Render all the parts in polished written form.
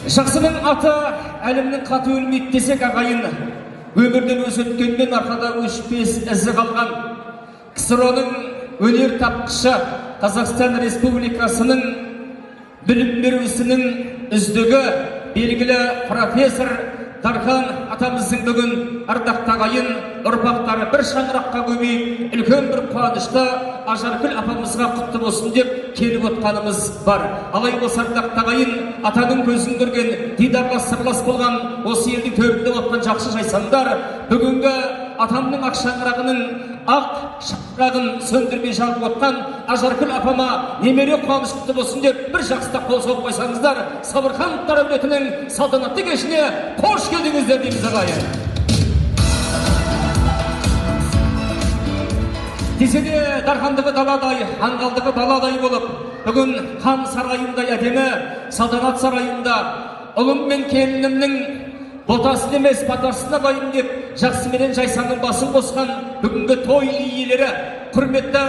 Жақсының аты әлемнің қаты өлмейді десек ағайын, өмірден өз өткенмен арқада өшпес ізі қалған КСРО-ның өнер тапқышы, Қазақстан Республикасының білім беру ісінің үздігі, белгілі профессор Дархан атамыздың бүгін ардақты ағайын ұрпақтары бір шаңыраққа көмей, үлкен бір қуанышта Ажаркүл апамызға құтты болсын деп келіп отқанымыз бар. Алай осы ардақты ағайын атаның көзін көрген, дидарға сырлас болған, осы елдің төрінде отқан жақсы жайсаңдар, бүгінгі атамның ақ шаңырағының ақ шаңырағын сөндірмей жағып отқан Ажаркүл апама немере қуаныш құтты болсын деп бір жақсыда қол соғып қойсаңыздар, Сабырхановтар әулетінің салтанатты кешіне қош келдіңіздер дейміз ағайын. Десе де Дархандығы даладай, аңғалдығы баладай болып, бүгін хан сарайындай әдемі, салтанат сарайында ұлым мен келінімнің ботасын емес батасына қайын деп жақсыменен жайсаңның басын қосқан бүгінгі той иелері, құрметті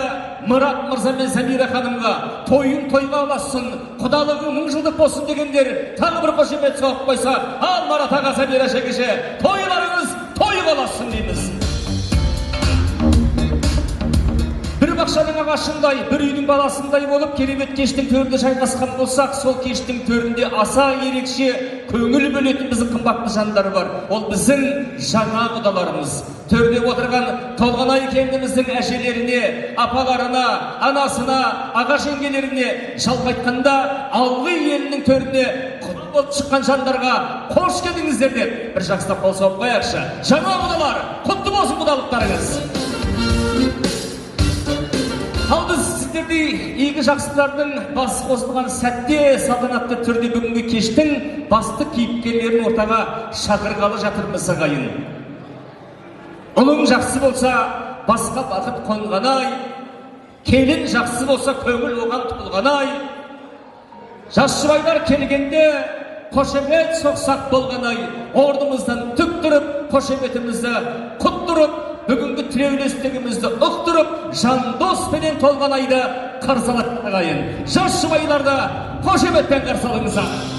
Мұрат мырза мен Замира ханымға тойын тойға аласын, құдалығы 1000 жылдық болсын дегендер тағы бір қошемет соғып қойса, ал Марат аға, Замира шекеше, тойларыңыз тойға аласын дейміз. Бір бақшаның ағашындай, бір үйдің баласындай болып, керемет кештің төрінде жайғасқан болсақ, сол кештің төрінде аса ерекше көңіл бөлетін біздің қымбатты жандар бар. Ол біздің жаңа құдаларымыз. Төрде отырған Толғанай келініміздің әжелеріне, апаларына, анасына, аға жеңгелеріне, жалпы айтқанда Алғы елінің төріне құда болып шыққан жандарға қош келдіңіздер деп бір жақсылап қол соғып қояйықшы. Жаңа құдалар, құтты болсын құдалықтарыңыз. Ал біз сіздердей игі жақсылардың басы қосылған сәтте салтанатты түрде бүгінгі кештің басты кейіпкерлерін ортаға шақырғалы жатырмыз ағайын. Ұлың жақсы болса басқа бақыт қонған-ай, келін жақсы болса көңіл оған тұтылған-ай, жас жұбайлар келгенде қошемет соқсақ болған-ай, орнымыздан түк тұрып, қошеметімізді құттырып, бүгінгі тіреулестігімізді ұқтырып, жандоспенен толған айды қарсы алады ағайын. Жас жұбайларды қошеметпен қарсы алыңыздар.